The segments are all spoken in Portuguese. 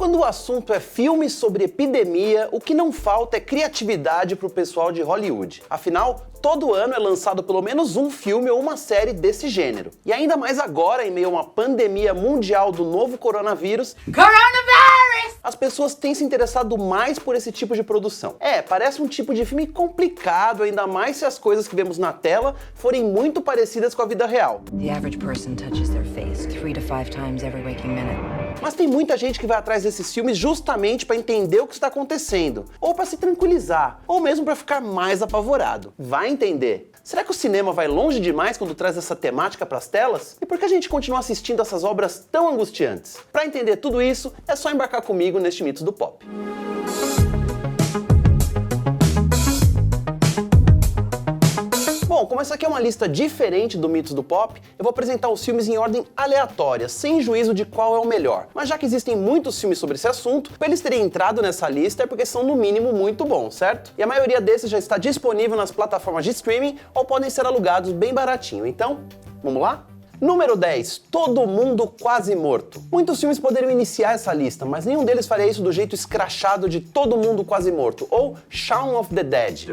Quando o assunto é filme sobre epidemia, o que não falta é criatividade pro pessoal de Hollywood. Afinal, todo ano é lançado pelo menos um filme ou uma série desse gênero. E ainda mais agora, em meio a uma pandemia mundial do novo coronavírus, as pessoas têm se interessado mais por esse tipo de produção. Parece um tipo de filme complicado, ainda mais se as coisas que vemos na tela forem muito parecidas com a vida real. The average person touches their face 3 to 5 times every waking minute. Mas tem muita gente que vai atrás desses filmes justamente para entender o que está acontecendo, ou para se tranquilizar, ou mesmo para ficar mais apavorado. Vai entender. Será que o cinema vai longe demais quando traz essa temática para as telas? E por que a gente continua assistindo essas obras tão angustiantes? Para entender tudo isso, é só embarcar comigo neste Mitos do Pop. Bom, como essa aqui é uma lista diferente do Mitos do Pop, eu vou apresentar os filmes em ordem aleatória, sem juízo de qual é o melhor. Mas já que existem muitos filmes sobre esse assunto, para eles terem entrado nessa lista é porque são no mínimo muito bons, certo? E a maioria desses já está disponível nas plataformas de streaming ou podem ser alugados bem baratinho. Então, vamos lá? Número 10. Todo Mundo Quase Morto. Muitos filmes poderiam iniciar essa lista, mas nenhum deles faria isso do jeito escrachado de Todo Mundo Quase Morto, ou Shaun of the Dead.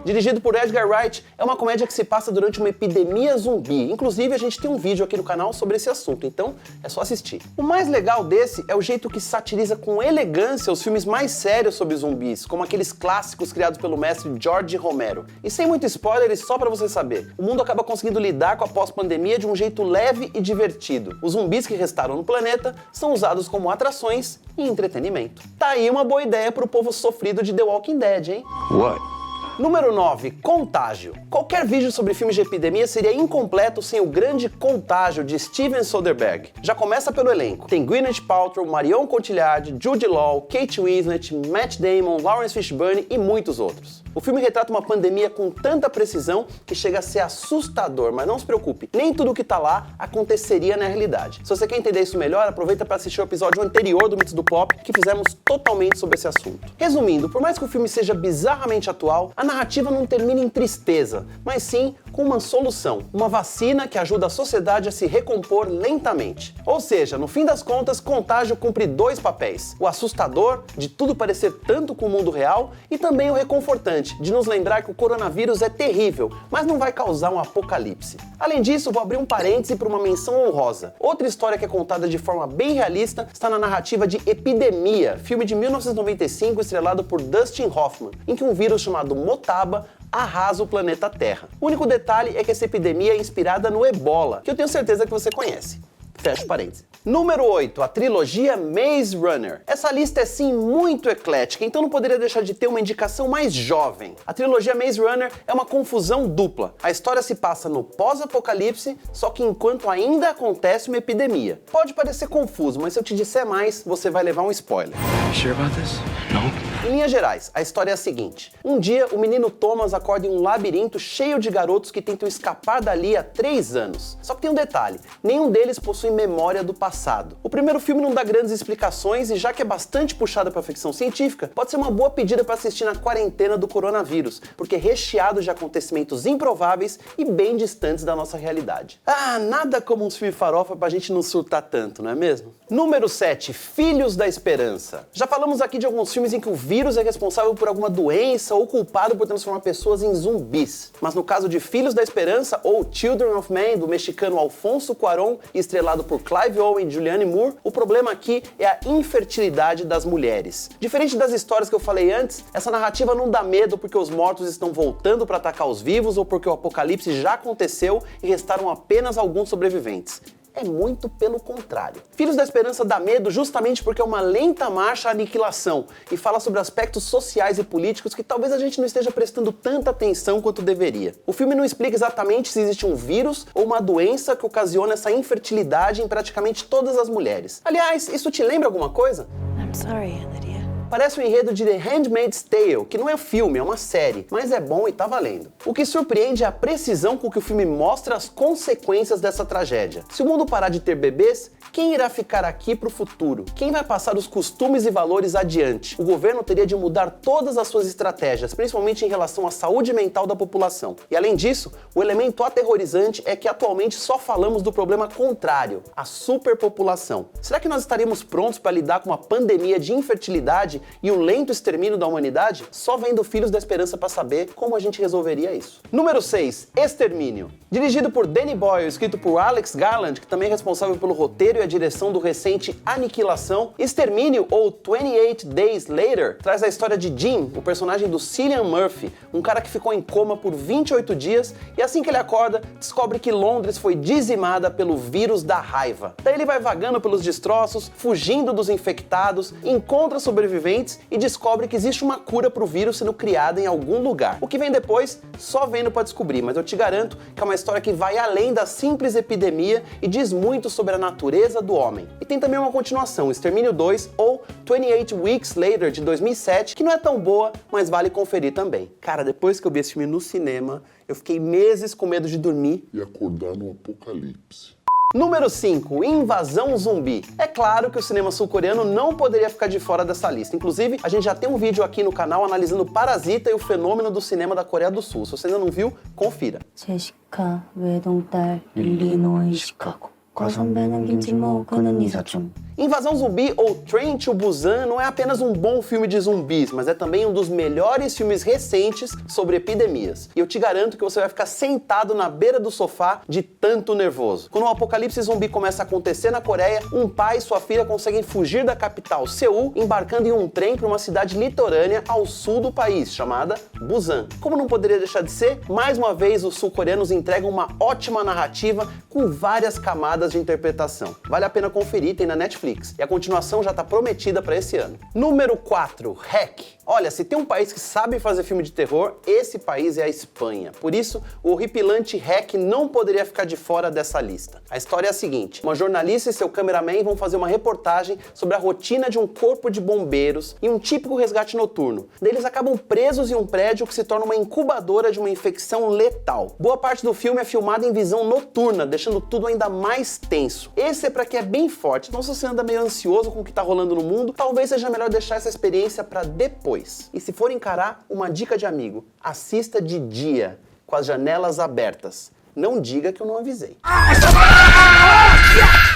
Dirigido por Edgar Wright, é uma comédia que se passa durante uma epidemia zumbi. Inclusive, a gente tem um vídeo aqui no canal sobre esse assunto, então é só assistir. O mais legal desse é o jeito que satiriza com elegância os filmes mais sérios sobre zumbis, como aqueles clássicos criados pelo mestre George Romero. E sem muito spoiler, e só pra você saber, o mundo acaba conseguindo lidar com a pós-pandemia de um jeito leve e divertido. Os zumbis que restaram no planeta são usados como atrações e entretenimento. Tá aí uma boa ideia pro povo sofrido de The Walking Dead, hein? What? Número 9. Contágio. Qualquer vídeo sobre filmes de epidemia seria incompleto sem o grande Contágio de Steven Soderbergh. Já começa pelo elenco. Tem Gwyneth Paltrow, Marion Cotillard, Jude Law, Kate Winslet, Matt Damon, Lawrence Fishburne e muitos outros. O filme retrata uma pandemia com tanta precisão que chega a ser assustador, mas não se preocupe, nem tudo o que tá lá aconteceria na realidade. Se você quer entender isso melhor, aproveita para assistir o episódio anterior do Mitos do Pop, que fizemos totalmente sobre esse assunto. Resumindo, por mais que o filme seja bizarramente atual, a narrativa não termina em tristeza, mas sim com uma solução, uma vacina que ajuda a sociedade a se recompor lentamente. Ou seja, no fim das contas, Contágio cumpre dois papéis: o assustador, de tudo parecer tanto com o mundo real, e também o reconfortante, de nos lembrar que o coronavírus é terrível, mas não vai causar um apocalipse. Além disso, vou abrir um parêntese para uma menção honrosa. Outra história que é contada de forma bem realista está na narrativa de Epidemia, filme de 1995 estrelado por Dustin Hoffman, em que um vírus chamado Motaba arrasa o planeta Terra. O único detalhe é que essa epidemia é inspirada no Ebola, que eu tenho certeza que você conhece. Fecha parênteses. Número 8, a trilogia Maze Runner. Essa lista é sim muito eclética, então não poderia deixar de ter uma indicação mais jovem. A trilogia Maze Runner é uma confusão dupla. A história se passa no pós-apocalipse, só que enquanto ainda acontece uma epidemia. Pode parecer confuso, mas se eu te disser mais, você vai levar um spoiler. Sure about this? No. Em linhas gerais, a história é a seguinte. Um dia, o menino Thomas acorda em um labirinto cheio de garotos que tentam escapar dali há 3 anos. Só que tem um detalhe, nenhum deles possui memória do passado. O primeiro filme não dá grandes explicações e já que é bastante puxado para ficção científica, pode ser uma boa pedida para assistir na quarentena do coronavírus, porque é recheado de acontecimentos improváveis e bem distantes da nossa realidade. Ah, nada como um filme farofa pra gente não surtar tanto, não é mesmo? Número 7, Filhos da Esperança. Já falamos aqui de alguns filmes em que o vírus é responsável por alguma doença ou culpado por transformar pessoas em zumbis. Mas no caso de Filhos da Esperança, ou Children of Men, do mexicano Alfonso Cuarón, estrelado por Clive Owen e Julianne Moore, o problema aqui é a infertilidade das mulheres. Diferente das histórias que eu falei antes, essa narrativa não dá medo porque os mortos estão voltando para atacar os vivos ou porque o apocalipse já aconteceu e restaram apenas alguns sobreviventes. É muito pelo contrário. Filhos da Esperança dá medo justamente porque é uma lenta marcha à aniquilação e fala sobre aspectos sociais e políticos que talvez a gente não esteja prestando tanta atenção quanto deveria. O filme não explica exatamente se existe um vírus ou uma doença que ocasiona essa infertilidade em praticamente todas as mulheres. Aliás, isso te lembra alguma coisa? I'm sorry, Lydia. Parece o enredo de The Handmaid's Tale, que não é um filme, é uma série, mas é bom e tá valendo. O que surpreende é a precisão com que o filme mostra as consequências dessa tragédia. Se o mundo parar de ter bebês, Quem irá ficar aqui pro futuro? Quem vai passar os costumes e valores adiante? O governo teria de mudar todas as suas estratégias, principalmente em relação à saúde mental da população. E além disso, o elemento aterrorizante é que atualmente só falamos do problema contrário, a superpopulação. Será que nós estaríamos prontos para lidar com uma pandemia de infertilidade e o lento extermínio da humanidade? Só vendo Filhos da Esperança para saber como a gente resolveria isso. Número 6, Extermínio. Dirigido por Danny Boyle, escrito por Alex Garland, que também é responsável pelo roteiro e a direção do recente Aniquilação, Extermínio, ou 28 Days Later, traz a história de Jim, o personagem do Cillian Murphy, um cara que ficou em coma por 28 dias e assim que ele acorda, descobre que Londres foi dizimada pelo vírus da raiva. Daí ele vai vagando pelos destroços, fugindo dos infectados, encontra sobreviventes e descobre que existe uma cura para o vírus sendo criada em algum lugar. O que vem depois, só vendo para descobrir, mas eu te garanto que é uma história que vai além da simples epidemia e diz muito sobre a natureza do homem. E tem também uma continuação, Extermínio 2 ou 28 Weeks Later, de 2007, que não é tão boa, mas vale conferir também. Cara, depois que eu vi esse filme no cinema, eu fiquei meses com medo de dormir e acordar no apocalipse. Número 5, Invasão Zumbi. É claro que o cinema sul-coreano não poderia ficar de fora dessa lista. Inclusive, a gente já tem um vídeo aqui no canal analisando Parasita e o fenômeno do cinema da Coreia do Sul. Se você ainda não viu, confira. 제시카 외동딸 일리노이 시카고 과선배는 김치모 그는 이사촌. Invasão Zumbi ou Train to Busan não é apenas um bom filme de zumbis, mas é também um dos melhores filmes recentes sobre epidemias. E eu te garanto que você vai ficar sentado na beira do sofá de tanto nervoso. Quando um apocalipse zumbi começa a acontecer na Coreia, um pai e sua filha conseguem fugir da capital, Seul, embarcando em um trem para uma cidade litorânea ao sul do país, chamada Busan. Como não poderia deixar de ser, mais uma vez os sul-coreanos entregam uma ótima narrativa com várias camadas de interpretação. Vale a pena conferir, tem na Netflix. E a continuação já está prometida para esse ano. Número 4, Hack. Olha, se tem um país que sabe fazer filme de terror, esse país é a Espanha. Por isso, o horripilante Hack não poderia ficar de fora dessa lista. A história é a seguinte: uma jornalista e seu cameraman vão fazer uma reportagem sobre a rotina de um corpo de bombeiros em um típico resgate noturno. Daí eles acabam presos em um prédio que se torna uma incubadora de uma infecção letal. Boa parte do filme é filmada em visão noturna, deixando tudo ainda mais tenso. Esse é para quem é bem forte, então se você anda meio ansioso com o que tá rolando no mundo, talvez seja melhor deixar essa experiência para depois. E se for encarar, uma dica de amigo: assista de dia, com as janelas abertas. Não diga que eu não avisei.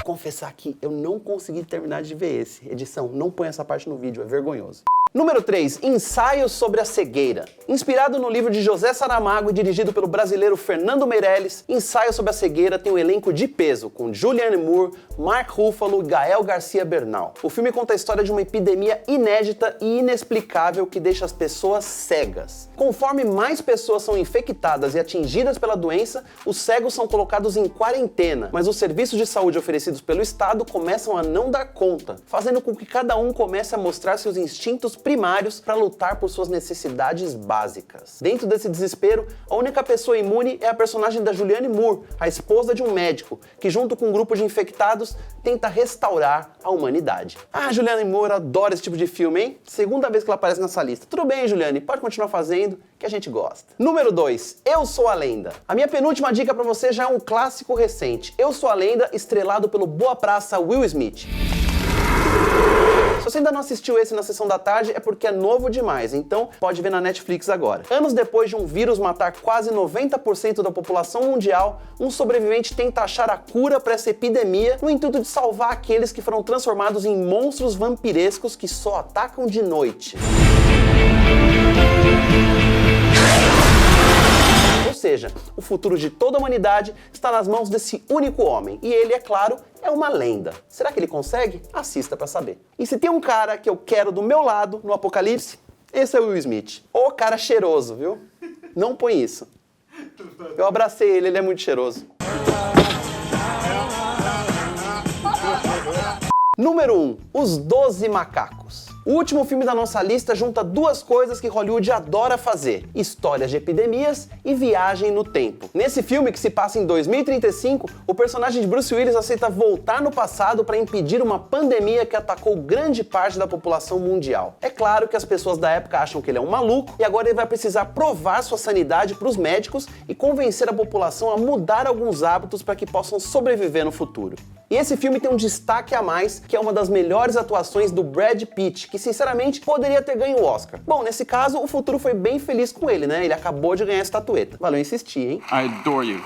Confessar que eu não consegui terminar de ver esse. Edição, não põe essa parte no vídeo, é vergonhoso. Número 3, Ensaio sobre a Cegueira. Inspirado no livro de José Saramago e dirigido pelo brasileiro Fernando Meirelles, Ensaio sobre a Cegueira tem um elenco de peso, com Julianne Moore, Mark Ruffalo e Gael Garcia Bernal. O filme conta a história de uma epidemia inédita e inexplicável que deixa as pessoas cegas. Conforme mais pessoas são infectadas e atingidas pela doença, os cegos são colocados em quarentena, mas os serviços de saúde oferecidos pelo Estado começam a não dar conta, fazendo com que cada um comece a mostrar seus instintos primários para lutar por suas necessidades básicas. Dentro desse desespero, a única pessoa imune é a personagem da Julianne Moore, a esposa de um médico, que junto com um grupo de infectados tenta restaurar a humanidade. Ah, Julianne Moore adora esse tipo de filme, hein? Segunda vez que ela aparece nessa lista. Tudo bem, Julianne, pode continuar fazendo, que a gente gosta. Número 2, Eu Sou a Lenda. A minha penúltima dica para você já é um clássico recente. Eu Sou a Lenda, estrelado pelo boa praça Will Smith. Se você ainda não assistiu esse na sessão da tarde, é porque é novo demais, então pode ver na Netflix agora. Anos depois de um vírus matar quase 90% da população mundial, um sobrevivente tenta achar a cura para essa epidemia no intuito de salvar aqueles que foram transformados em monstros vampirescos que só atacam de noite. Ou seja, o futuro de toda a humanidade está nas mãos desse único homem. E ele, é claro, é uma lenda. Será que ele consegue? Assista pra saber. E se tem um cara que eu quero do meu lado no apocalipse, esse é o Will Smith. Ô cara cheiroso, viu? Não põe isso. Eu abracei ele, ele é muito cheiroso. Número 1, Os 12 Macacos. O último filme da nossa lista junta duas coisas que Hollywood adora fazer: histórias de epidemias e viagem no tempo. Nesse filme, que se passa em 2035, o personagem de Bruce Willis aceita voltar no passado para impedir uma pandemia que atacou grande parte da população mundial. É claro que as pessoas da época acham que ele é um maluco e agora ele vai precisar provar sua sanidade para os médicos e convencer a população a mudar alguns hábitos para que possam sobreviver no futuro. E esse filme tem um destaque a mais, que é uma das melhores atuações do Brad Pitt, que sinceramente poderia ter ganho o Oscar. Bom, nesse caso, o futuro foi bem feliz com ele, né? Ele acabou de ganhar a estatueta. Valeu insistir, hein? I adore you.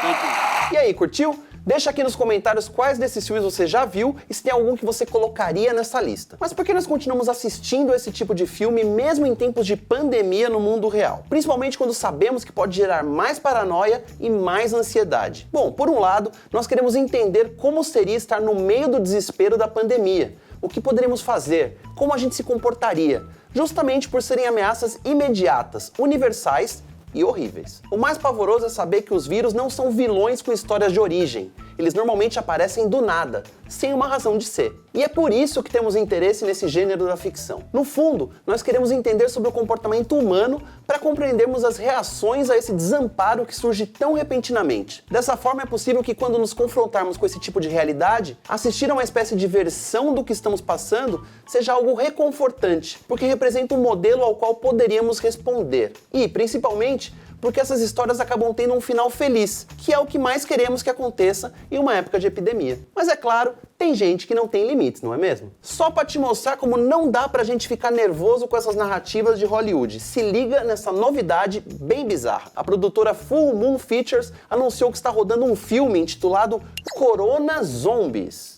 Thank you. E aí, curtiu? Deixa aqui nos comentários quais desses filmes você já viu e se tem algum que você colocaria nessa lista. Mas por que nós continuamos assistindo esse tipo de filme mesmo em tempos de pandemia no mundo real? Principalmente quando sabemos que pode gerar mais paranoia e mais ansiedade. Bom, por um lado, nós queremos entender como seria estar no meio do desespero da pandemia. O que poderíamos fazer? Como a gente se comportaria? Justamente por serem ameaças imediatas, universais e horríveis. O mais pavoroso é saber que os vírus não são vilões com histórias de origem. Eles normalmente aparecem do nada, sem uma razão de ser. E é por isso que temos interesse nesse gênero da ficção. No fundo, nós queremos entender sobre o comportamento humano para compreendermos as reações a esse desamparo que surge tão repentinamente. Dessa forma, é possível que quando nos confrontarmos com esse tipo de realidade, assistir a uma espécie de versão do que estamos passando seja algo reconfortante, porque representa um modelo ao qual poderíamos responder. E, principalmente, porque essas histórias acabam tendo um final feliz, que é o que mais queremos que aconteça em uma época de epidemia. Mas é claro, tem gente que não tem limites, não é mesmo? Só para te mostrar como não dá pra gente ficar nervoso com essas narrativas de Hollywood, se liga nessa novidade bem bizarra. A produtora Full Moon Features anunciou que está rodando um filme intitulado Corona Zombies.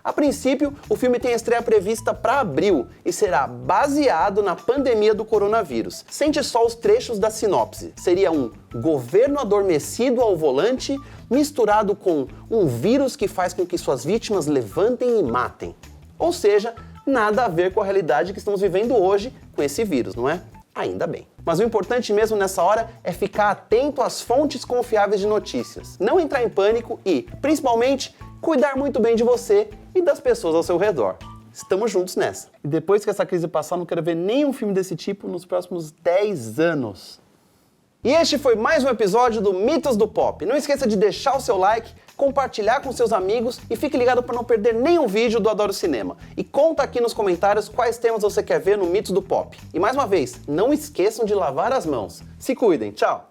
A princípio, o filme tem a estreia prevista para abril e será baseado na pandemia do coronavírus. Sente só os trechos da sinopse. Seria um governo adormecido ao volante misturado com um vírus que faz com que suas vítimas levantem e matem. Ou seja, nada a ver com a realidade que estamos vivendo hoje com esse vírus, não é? Ainda bem. Mas o importante mesmo nessa hora é ficar atento às fontes confiáveis de notícias, não entrar em pânico e, principalmente, cuidar muito bem de você e das pessoas ao seu redor. Estamos juntos nessa. E depois que essa crise passar, não quero ver nenhum filme desse tipo nos próximos 10 anos. E este foi mais um episódio do Mitos do Pop. Não esqueça de deixar o seu like, compartilhar com seus amigos e fique ligado para não perder nenhum vídeo do Adoro Cinema. E conta aqui nos comentários quais temas você quer ver no Mitos do Pop. E mais uma vez, não esqueçam de lavar as mãos. Se cuidem, tchau!